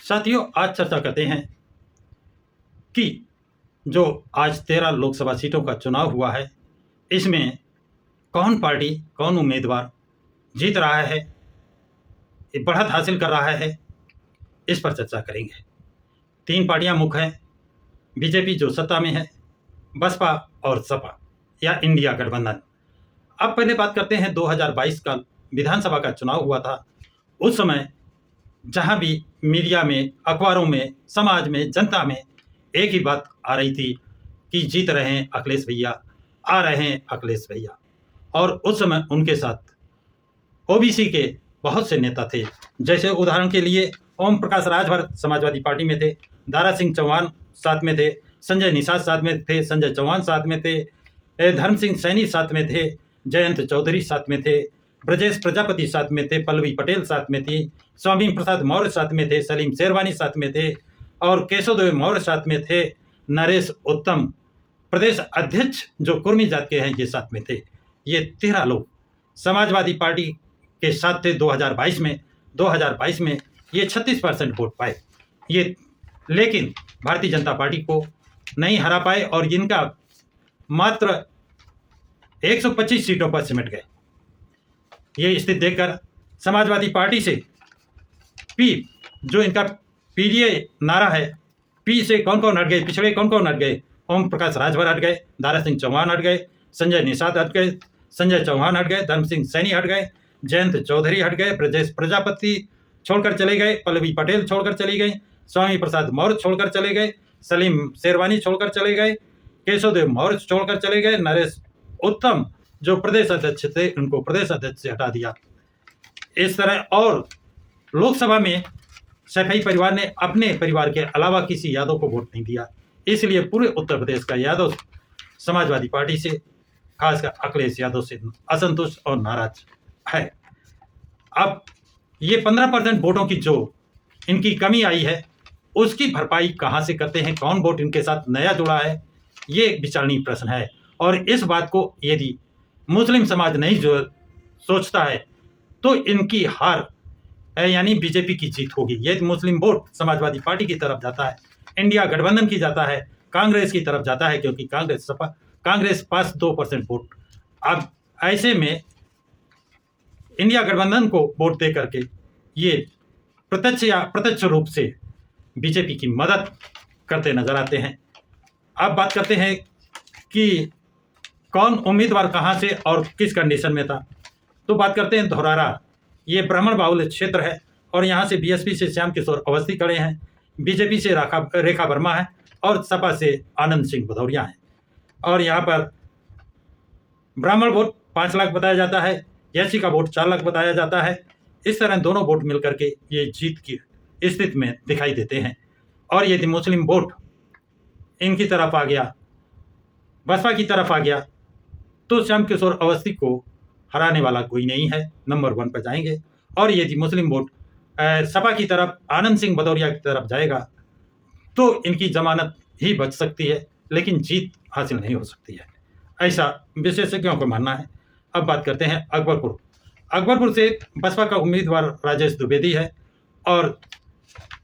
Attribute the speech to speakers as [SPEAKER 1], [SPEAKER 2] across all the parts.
[SPEAKER 1] साथियों, आज चर्चा करते हैं कि जो आज 13 लोकसभा सीटों का चुनाव हुआ है, इसमें कौन पार्टी, कौन उम्मीदवार जीत रहा है, बढ़त हासिल कर रहा है, इस पर चर्चा करेंगे। 3 पार्टियां मुख्य हैं। बीजेपी जो सत्ता में है, बसपा और सपा या इंडिया गठबंधन। अब पहले बात करते हैं 2022 का विधानसभा का चुनाव हुआ था। उस समय जहां भी मीडिया में, अखबारों में, समाज में, जनता में एक ही बात आ रही थी कि जीत रहे हैं अखिलेश भैया, आ रहे हैं अखिलेश भैया। और उस समय उनके साथ ओबीसी के बहुत से नेता थे। जैसे उदाहरण के लिए ओम प्रकाश राजभर समाजवादी पार्टी में थे, दारा सिंह चौहान साथ में थे, संजय निषाद साथ में थे, संजय चौहान साथ में थे, धर्म सिंह सैनी साथ में थे, जयंत चौधरी साथ में थे, ब्रजेश प्रजापति साथ में थे, पल्लवी पटेल साथ में थी, स्वामी प्रसाद मौर्य साथ में थे, सलीम शेरवानी साथ में थे और केशवदेव मौर्य साथ में थे, नरेश उत्तम प्रदेश अध्यक्ष जो कुर्मी जात के हैं ये साथ में थे। ये 13 लोग समाजवादी पार्टी के साथ थे 2022 में। 2022 में ये 36% वोट पाए। ये लेकिन भारतीय जनता पार्टी को नहीं हरा पाए और इनका मात्र 125 सीटों पर सिमट गए। ये स्थिति देखकर समाजवादी पार्टी से पी, जो इनका पीडीए नारा है, पी से कौन कौन हट गए, पिछड़े कौन कौन हट गए? ओम प्रकाश राजभर हट गए, दारा सिंह चौहान हट गए, संजय निषाद हट गए, संजय चौहान हट गए, धर्म सिंह सैनी हट गए, जयंत चौधरी हट गए, ब्रजेश प्रजापति छोड़कर चले गए, पल्लवी पटेल छोड़कर चली गई, स्वामी प्रसाद मौर्य छोड़कर चले गए, सलीम शेरवानी छोड़कर चले गए, केशवदेव मौर्य छोड़कर चले गए, नरेश उत्तम जो प्रदेश अध्यक्ष थे उनको प्रदेश अध्यक्ष से हटा दिया। इस तरह और लोकसभा में सैफई परिवार ने अपने परिवार के अलावा किसी यादव को वोट नहीं दिया। इसलिए पूरे उत्तर प्रदेश का यादव समाजवादी पार्टी से, खासकर अखिलेश यादव से असंतुष्ट और नाराज है। अब ये 15% वोटों की जो इनकी कमी आई है, उसकी भरपाई कहाँ से करते हैं, कौन वोट इनके साथ नया जुड़ा है, ये एक विचारणीय प्रश्न है। और इस बात को यदि मुस्लिम समाज नहीं जो सोचता है तो इनकी हार यानी बीजेपी की जीत होगी। यदि मुस्लिम वोट समाजवादी पार्टी की तरफ जाता है, इंडिया गठबंधन की जाता है, कांग्रेस की तरफ जाता है, क्योंकि कांग्रेस पास 2% वोट। अब ऐसे में इंडिया गठबंधन को वोट दे करके ये प्रत्यक्ष या अप्रत्यक्ष रूप से बीजेपी की मदद करते नजर आते हैं। अब बात करते हैं कि कौन उम्मीदवार कहाँ से और किस कंडीशन में था। तो बात करते हैं धौरारा। ये ब्राह्मण बाहुल्य क्षेत्र है और यहाँ से बीएसपी से श्याम किशोर अवस्थी खड़े हैं, बीजेपी से रेखा वर्मा है और सपा से आनंद सिंह भदौरिया हैं। और यहाँ पर ब्राह्मण वोट 5 लाख बताया जाता है, एससी का वोट 4 लाख बताया जाता है। इस तरह दोनों वोट मिलकर के ये जीत की स्थिति में दिखाई देते हैं। और यदि मुस्लिम वोट इनकी तरफ आ गया, बसपा की तरफ आ गया, तो श्याम किशोर अवस्थी को हराने वाला कोई नहीं है, नंबर 1 पर जाएंगे। और यदि मुस्लिम वोट सपा की तरफ, आनंद सिंह भदौरिया की तरफ जाएगा तो इनकी जमानत ही बच सकती है, लेकिन जीत हासिल नहीं हो सकती है, ऐसा विशेषज्ञों को मानना है। अब बात करते हैं अकबरपुर। अकबरपुर से बसपा का उम्मीदवार राजेश द्विवेदी है और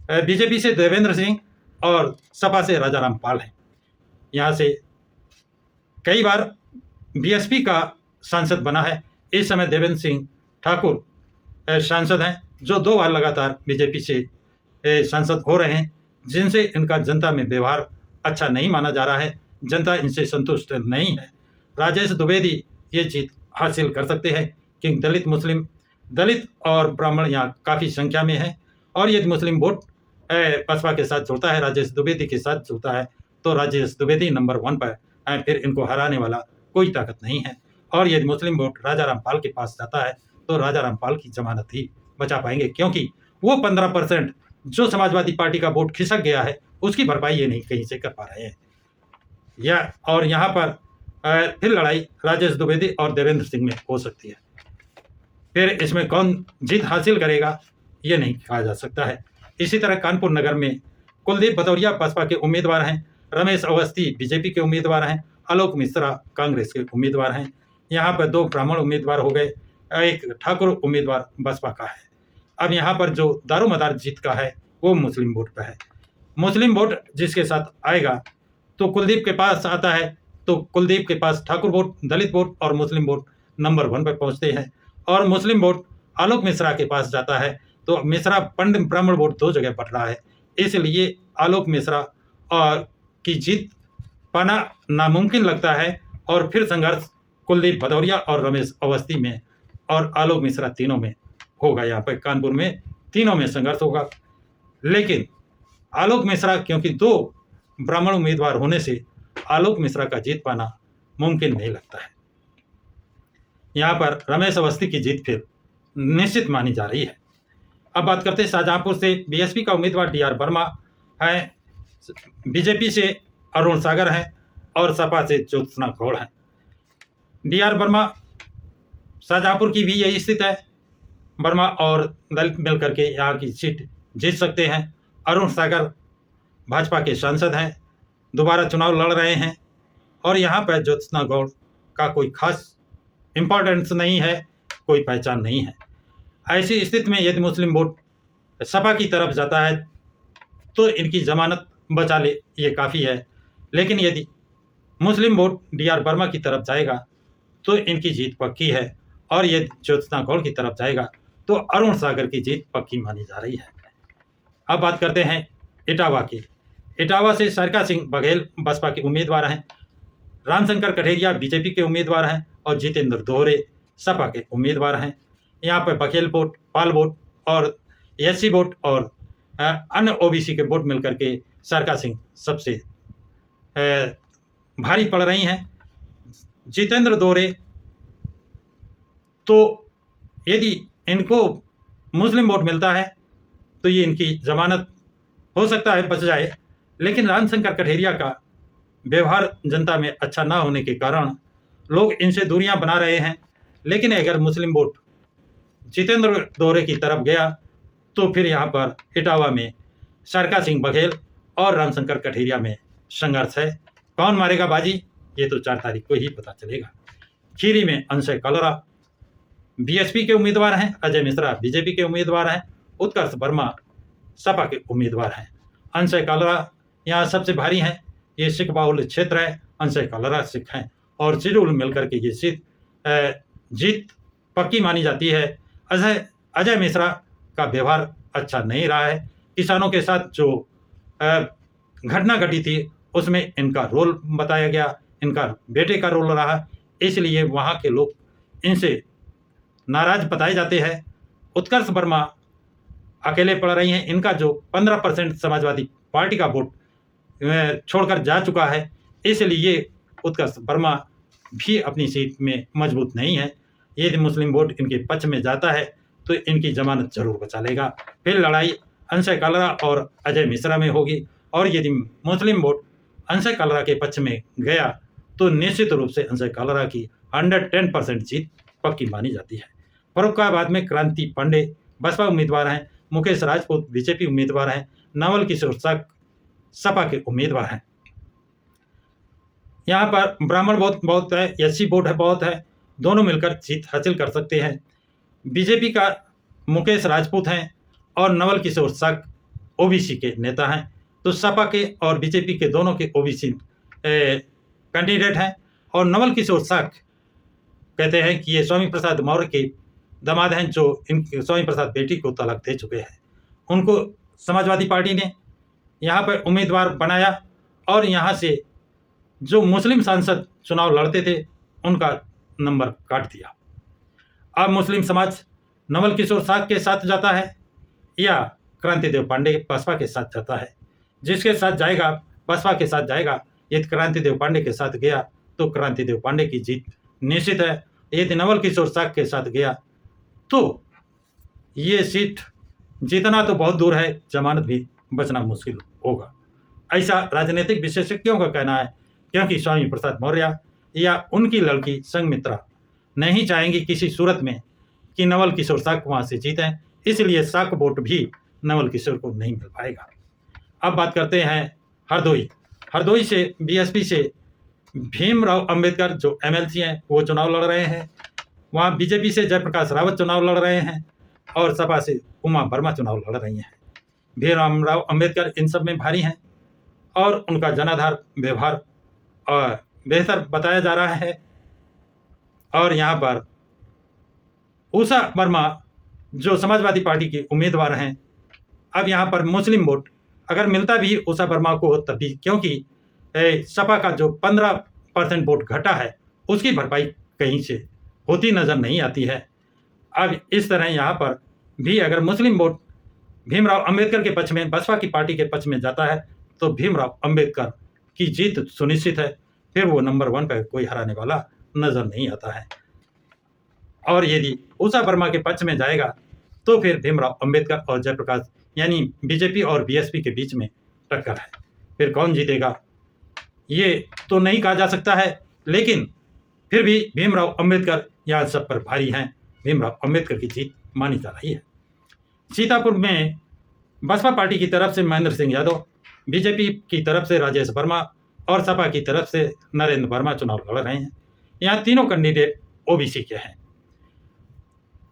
[SPEAKER 1] बीजेपी से देवेंद्र सिंह और सपा से राजाराम पाल है। यहाँ से कई बार बीएसपी का सांसद बना है। इस समय देवेंद्र सिंह ठाकुर सांसद हैं, जो 2 बार लगातार बीजेपी से सांसद हो रहे हैं, जिनसे इनका जनता में व्यवहार अच्छा नहीं माना जा रहा है, जनता इनसे संतुष्ट नहीं है। राजेश द्विवेदी ये जीत हासिल कर सकते हैं क्योंकि दलित और ब्राह्मण यहाँ काफ़ी संख्या में है। और यदि मुस्लिम वोट बसपा के साथ जुड़ता है, राजेश द्विवेदी के साथ जुड़ता है, तो राजेश द्विवेदी नंबर 1 पर फिर इनको हराने वाला कोई ताकत नहीं है। और यदि मुस्लिम वोट राजाराम पाल के पास जाता है तो राजाराम पाल की जमानत ही बचा पाएंगे, क्योंकि वो 15% जो समाजवादी पार्टी का वोट खिसक गया है उसकी भरपाई ये नहीं कहीं से कर पा रहे हैं। और यहाँ पर फिर लड़ाई राजेश द्विवेदी और देवेंद्र सिंह में हो सकती है। फिर इसमें कौन जीत हासिल करेगा ये नहीं कहा जा सकता है। इसी तरह कानपुर नगर में कुलदीप भदौरिया बसपा के उम्मीदवार हैं, रमेश अवस्थी बीजेपी के उम्मीदवार हैं, आलोक मिश्रा कांग्रेस के उम्मीदवार हैं। यहाँ पर 2 ब्राह्मण उम्मीदवार हो गए, एक ठाकुर उम्मीदवार बसपा का है। अब यहाँ पर जो दारोमदार जीत का है वो मुस्लिम वोट पर है। मुस्लिम वोट जिसके साथ आएगा तो कुलदीप के पास आता है, तो कुलदीप के पास ठाकुर वोट, दलित वोट और मुस्लिम वोट नंबर 1 पर पहुंचते हैं। और मुस्लिम वोट आलोक मिश्रा के पास जाता है, तो मिश्रा पंडित ब्राह्मण वोट 2 जगह बट रहा है, इसलिए आलोक मिश्रा और की जीत पाना नामुमकिन लगता है। और फिर संघर्ष कुलदीप भदौरिया और रमेश अवस्थी में और आलोक मिश्रा तीनों में होगा। यहाँ पर कानपुर में तीनों में संघर्ष होगा, लेकिन आलोक मिश्रा क्योंकि 2 ब्राह्मण उम्मीदवार होने से आलोक मिश्रा का जीत पाना मुमकिन नहीं लगता है। यहाँ पर रमेश अवस्थी की जीत फिर निश्चित मानी जा रही है। अब बात करते हैं शाहजहांपुर से। बीएसपी का उम्मीदवार डी आर वर्मा है, बीजेपी से अरुण सागर हैं और सपा से ज्योत्सना गौड़ हैं। डी आर वर्मा, शाहजहांपुर की भी यही स्थिति है, वर्मा और दलित मिलकर के यहाँ की सीट जीत सकते हैं। अरुण सागर भाजपा के सांसद हैं, दोबारा चुनाव लड़ रहे हैं और यहाँ पर ज्योत्सना गौड़ का कोई खास इम्पोर्टेंस नहीं है, कोई पहचान नहीं है। ऐसी स्थिति में यदि मुस्लिम वोट सपा की तरफ जाता है तो इनकी जमानत बचा ले, ये काफ़ी है। लेकिन यदि मुस्लिम वोट डी आर वर्मा की तरफ जाएगा तो इनकी जीत पक्की है, और यदि ज्योत्सना गौड़ की तरफ जाएगा तो अरुण सागर की जीत पक्की मानी जा रही है। अब बात करते हैं इटावा की। इटावा से सरका सिंह बघेल बसपा के उम्मीदवार हैं, रामशंकर कठेरिया बीजेपी के उम्मीदवार हैं और जितेंद्र दोहरे सपा के उम्मीदवार हैं। यहाँ पर बघेल वोट, पाल वोट और एससी वोट और अन्य ओबीसी के वोट मिलकर के सरका सिंह सबसे भारी पड़ रही हैं। जितेंद्र दोहरे तो यदि इनको मुस्लिम वोट मिलता है तो ये इनकी जमानत हो सकता है बच जाए, लेकिन रामशंकर कठेरिया का व्यवहार जनता में अच्छा ना होने के कारण लोग इनसे दूरियां बना रहे हैं। लेकिन अगर मुस्लिम वोट जितेंद्र दोहरे की तरफ गया तो फिर यहाँ पर इटावा में सरका सिंह बघेल और रामशंकर कठेरिया में संघर्ष है। कौन मारेगा बाजी, ये तो 4 तारीख को ही पता चलेगा। खीरी में अंशय कलरा बीएसपी के उम्मीदवार हैं, अजय मिश्रा बीजेपी के उम्मीदवार हैं, उत्कर्ष वर्मा सपा के उम्मीदवार हैं। अंशय कलरा यहाँ सबसे भारी हैं, ये सिख बाहुल्य क्षेत्र है, अंशय कलरा सिख हैं और चिरुल मिलकर के ये जीत पक्की मानी जाती है। अजय मिश्रा का व्यवहार अच्छा नहीं रहा है, किसानों के साथ जो घटना घटी थी उसमें इनका रोल बताया गया, इनका बेटे का रोल रहा, इसलिए वहाँ के लोग इनसे नाराज बताए जाते हैं। उत्कर्ष वर्मा अकेले पड़ रही हैं, इनका जो 15% समाजवादी पार्टी का वोट छोड़कर जा चुका है, इसलिए उत्कर्ष वर्मा भी अपनी सीट में मजबूत नहीं है। यदि मुस्लिम वोट इनके पक्ष में जाता है तो इनकी जमानत जरूर बचा लेगा। फिर लड़ाई अंशय कलरा और अजय मिश्रा में होगी, और यदि मुस्लिम वोट अंशय कलरा के पक्ष में गया तो निश्चित रूप से अंशय कलरा की 110% जीत पक्की मानी जाती है। फर्रुखाबाद में क्रांति पांडे बसपा उम्मीदवार हैं, मुकेश राजपूत बीजेपी उम्मीदवार हैं, नवल किशोर शक सपा के उम्मीदवार हैं। यहाँ पर ब्राह्मण वोट बहुत है, एससी वोट है बहुत है, दोनों मिलकर जीत हासिल कर सकते हैं। बीजेपी का मुकेश राजपूत हैं और नवल किशोर शक ओबीसी के नेता हैं, तो सपा के और बीजेपी के दोनों के ओबीसी कैंडिडेट हैं। और नवल किशोर शक कहते हैं कि ये स्वामी प्रसाद मौर्य के दामाद हैं, जो इन स्वामी प्रसाद बेटी को तलाक दे चुके हैं। उनको समाजवादी पार्टी ने यहाँ पर उम्मीदवार बनाया और यहाँ से जो मुस्लिम सांसद चुनाव लड़ते थे उनका नंबर काट दिया। अब मुस्लिम समाज नवल किशोर शक के साथ जाता है या क्रांतिदेव पांडे बसपा के साथ जाता है। जिसके साथ जाएगा बसपा के साथ जाएगा। यदि क्रांतिदेव पांडे के साथ गया तो क्रांतिदेव पांडे की जीत निश्चित है। यदि नवल किशोर शक के साथ गया तो ये सीट जीतना तो बहुत दूर है, जमानत भी बचना मुश्किल होगा, ऐसा राजनीतिक विशेषज्ञों का कहना है। क्योंकि स्वामी प्रसाद मौर्य या उनकी लड़की संघमित्रा नहीं चाहेंगी किसी सूरत में कि नवल किशोर शक वहाँ से जीतें, इसलिए शक वोट भी नवल किशोर को नहीं मिल पाएगा। अब बात करते हैं हरदोई से बीएसपी से भीमराव अंबेडकर जो एमएलसी हैं वो चुनाव लड़ रहे हैं। वहाँ बीजेपी से जयप्रकाश रावत चुनाव लड़ रहे हैं और सपा से उमा वर्मा चुनाव लड़ रही हैं। भीमराव अंबेडकर इन सब में भारी हैं और उनका जनाधार व्यवहार बेहतर बताया जा रहा है। और यहाँ पर उषा वर्मा जो समाजवादी पार्टी की उम्मीदवार हैं, अब यहाँ पर मुस्लिम वोट अगर मिलता भी उषा वर्मा को तभी, क्योंकि सपा का जो 15% वोट घटा है उसकी भरपाई कहीं से होती नजर नहीं आती है। अब इस तरह यहाँ पर भी अगर मुस्लिम वोट भीमराव अंबेडकर के पक्ष में, बसपा की पार्टी के पक्ष में जाता है तो भीमराव अंबेडकर की जीत सुनिश्चित है। फिर वो नंबर 1 पर कोई हराने वाला नजर नहीं आता है। और यदि उषा वर्मा के पक्ष में जाएगा तो फिर भीमराव अंबेडकर और जयप्रकाश यानी बीजेपी और बीएसपी के बीच में टक्कर है। फिर कौन जीतेगा ये तो नहीं कहा जा सकता है, लेकिन फिर भी भीमराव अंबेडकर यहाँ सब पर भारी हैं। भीमराव अंबेडकर की जीत मानी जा रही है। सीतापुर में बसपा पार्टी की तरफ से महेंद्र सिंह यादव, बीजेपी की तरफ से राजेश वर्मा और सपा की तरफ से नरेंद्र वर्मा चुनाव लड़ रहे हैं। यहाँ तीनों कैंडिडेट ओबीसी के हैं।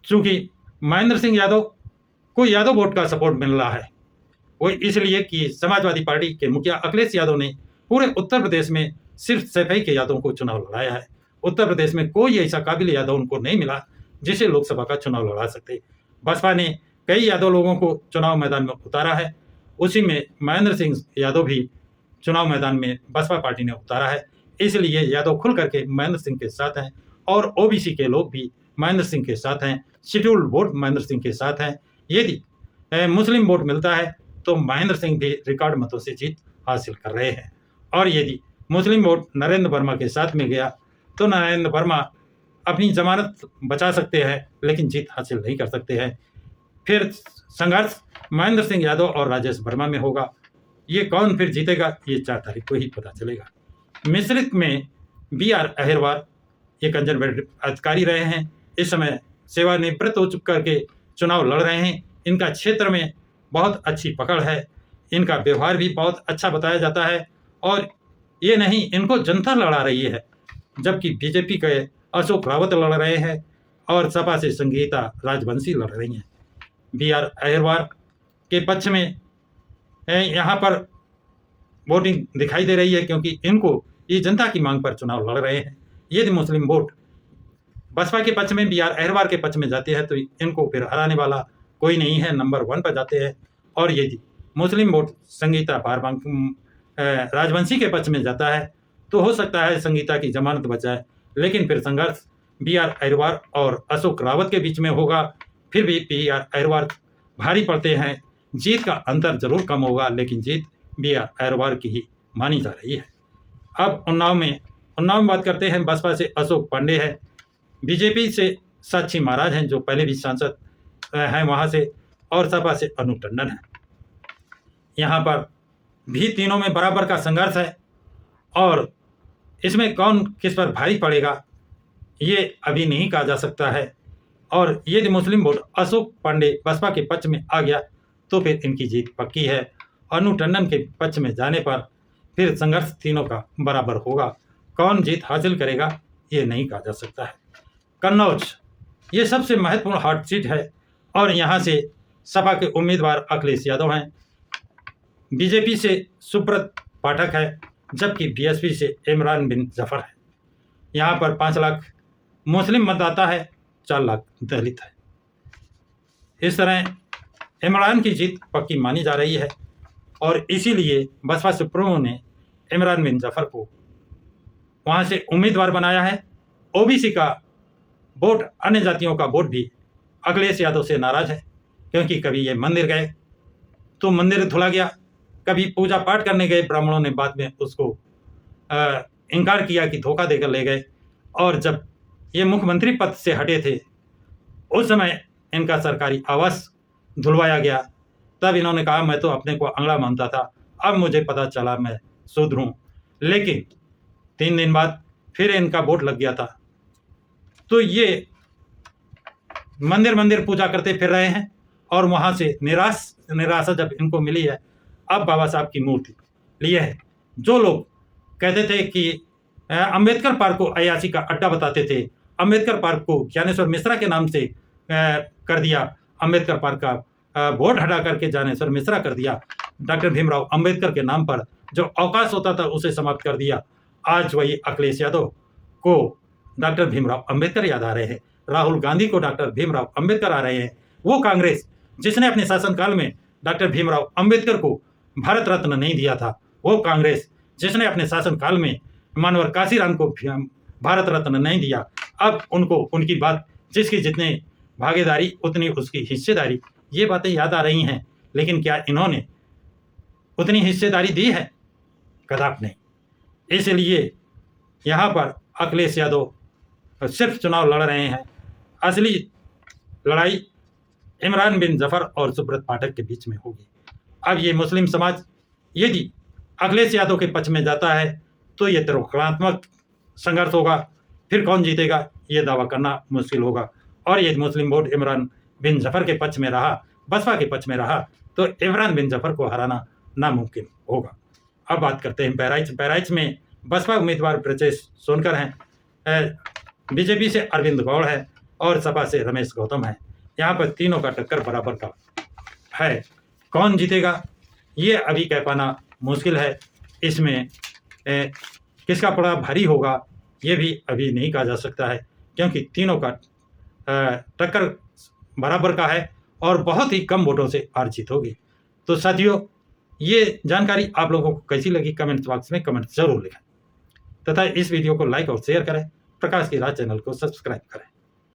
[SPEAKER 1] चूंकि महेंद्र सिंह यादव को यादव वोट का सपोर्ट मिल रहा है, वो इसलिए कि समाजवादी पार्टी के मुखिया अखिलेश यादव ने पूरे उत्तर प्रदेश में सिर्फ सैफई के यादवों को चुनाव लड़ाया है। उत्तर प्रदेश में कोई ऐसा काबिल यादव उनको नहीं मिला जिसे लोकसभा का चुनाव लड़ा सकते। बसपा ने कई यादव लोगों को चुनाव मैदान में उतारा है, उसी में महेंद्र सिंह यादव भी चुनाव मैदान में बसपा पार्टी ने उतारा है। इसलिए यादव खुल करके महेंद्र सिंह के साथ हैं और ओबीसी के लोग भी महेंद्र सिंह के साथ हैं। शेड्यूल्ड वोट महेंद्र सिंह के साथ हैं। यदि मुस्लिम वोट मिलता है तो महेंद्र सिंह भी रिकॉर्ड मतों से जीत हासिल कर रहे हैं। और यदि मुस्लिम वोट नरेंद्र वर्मा के साथ में गया तो नरेंद्र वर्मा अपनी जमानत बचा सकते हैं, लेकिन जीत हासिल नहीं कर सकते हैं। फिर संघर्ष महेंद्र सिंह यादव और राजेश वर्मा में होगा। ये कौन फिर जीतेगा ये 4 तारीख को ही पता चलेगा। मिश्रित में BR अहिरवार ये कंजर्वेटिव अधिकारी रहे हैं, इस समय सेवानिवृत्त हो चुकर के चुनाव लड़ रहे हैं। इनका क्षेत्र में बहुत अच्छी पकड़ है, इनका व्यवहार भी बहुत अच्छा बताया जाता है। और ये नहीं, इनको जनता लड़ा रही है, जबकि बीजेपी के अशोक रावत लड़ रहे हैं और सपा से संगीता राजवंशी लड़ रही हैं। BR अहिरवार के पक्ष में यहाँ पर वोटिंग दिखाई दे रही है, क्योंकि इनको ये जनता की मांग पर चुनाव लड़ रहे हैं। यदि मुस्लिम वोट बसपा के पक्ष में BR अहिरवार के पक्ष में जाती है तो इनको फिर हराने वाला कोई नहीं है, नंबर 1 पर जाते हैं। और यदि मुस्लिम वोट संगीता राजवंशी के पक्ष में जाता है तो हो सकता है संगीता की जमानत बच जाए, लेकिन फिर संघर्ष BR अहिरवार और अशोक रावत के बीच में होगा। फिर भी BR अहिरवार भारी पड़ते हैं, जीत का अंतर जरूर कम होगा, लेकिन जीत BR अहिरवार की ही मानी जा रही है। अब उन्नाव में बात करते हैं। बसपा से अशोक पांडे है, बीजेपी से साक्षी महाराज हैं जो पहले भी सांसद हैं वहाँ से, और सपा से अनु टंडन है। यहाँ पर भी तीनों में बराबर का संघर्ष है और इसमें कौन किस पर भारी पड़ेगा ये अभी नहीं कहा जा सकता है। और यदि मुस्लिम वोट अशोक पांडे बसपा के पक्ष में आ गया तो फिर इनकी जीत पक्की है। अनु टंडन के पक्ष में जाने पर फिर संघर्ष तीनों का बराबर होगा। कौन जीत हासिल करेगा ये नहीं कहा जा सकता है। कन्नौज ये सबसे महत्वपूर्ण हॉट सीट है और यहाँ से सपा के उम्मीदवार अखिलेश यादव हैं, बीजेपी से सुब्रत पाठक है, जबकि बीएसपी से इमरान बिन जफर है। यहाँ पर 5 लाख मुस्लिम मतदाता है, 4 लाख दलित है। इस तरह इमरान की जीत पक्की मानी जा रही है और इसीलिए बसपा सुप्रीमो ने इमरान बिन जफर को वहाँ से उम्मीदवार बनाया है। ओबीसी का वोट, अन्य जातियों का वोट भी अखिलेश यादव से नाराज है, क्योंकि कभी ये मंदिर गए तो मंदिर धुला गया, कभी पूजा पाठ करने गए, ब्राह्मणों ने बाद में उसको इनकार किया कि धोखा देकर ले गए। और जब ये मुख्यमंत्री पद से हटे थे उस समय इनका सरकारी आवास धुलवाया गया, तब इन्होंने कहा मैं तो अपने को अंगड़ा मानता था, अब मुझे पता चला मैं शूद्र हूँ। लेकिन 3 दिन बाद फिर इनका वोट लग गया था। तो ये मंदिर पूजा करते फिर रहे हैं और वहाँ से निराशा जब इनको मिली है, अब बाबा साहब की मूर्ति लिए है। जो लोग कहते थे कि अंबेडकर पार्क को अयाची का अड्डा बताते थे, अंबेडकर पार्क को ज्ञानेश्वर मिश्रा के नाम से कर दिया, अंबेडकर पार्क का वोट हटा करके ज्ञानेश्वर मिश्रा कर दिया, डॉक्टर भीमराव अंबेडकर के नाम पर जो अवकाश होता था उसे समाप्त कर दिया। आज वही अखिलेश यादव को डॉक्टर भीमराव अंबेडकर याद आ रहे हैं, राहुल गांधी को डॉक्टर भीमराव अंबेडकर आ रहे हैं। वो कांग्रेस जिसने अपने शासनकाल में डॉक्टर भीमराव अंबेडकर को भारत रत्न नहीं दिया था, वो कांग्रेस जिसने अपने शासनकाल में मानवर काशीराम को भारत रत्न नहीं दिया, अब उनको उनकी बात जिसकी जितनी भागीदारी उतनी उसकी हिस्सेदारी, ये बातें याद आ रही हैं। लेकिन क्या इन्होंने उतनी हिस्सेदारी दी है? कदापि नहीं। इसलिए यहाँ पर अखिलेश यादव सिर्फ चुनाव लड़ रहे हैं। असली लड़ाई इमरान बिन जफर और सुब्रत पाठक के बीच में होगी। अब ये मुस्लिम समाज यदि अखिलेश यादव के पक्ष में जाता है तो ये त्रिकोणात्मक संघर्ष होगा, फिर कौन जीतेगा ये दावा करना मुश्किल होगा। और ये मुस्लिम वोट इमरान बिन जफर के पक्ष में रहा, बसपा के पक्ष में रहा, तो इमरान बिन जफर को हराना नामुमकिन होगा। अब बात करते हैं बहराइच। बहराइच में बसपा उम्मीदवार ब्रजेश सोनकर हैं, बीजेपी से अरविंद गौड़ है और सपा से रमेश गौतम है। यहाँ पर तीनों का टक्कर बराबर का है। कौन जीतेगा ये अभी कह पाना मुश्किल है। इसमें किसका पड़ा भारी होगा ये भी अभी नहीं कहा जा सकता है, क्योंकि तीनों का टक्कर बराबर का है और बहुत ही कम वोटों से हार जीत होगी। तो साथियों, ये जानकारी आप लोगों को कैसी लगी कमेंट बॉक्स में कमेंट जरूर लिखें तथा इस वीडियो को लाइक और शेयर करें। प्रकाश की राह चैनल को सब्सक्राइब करें।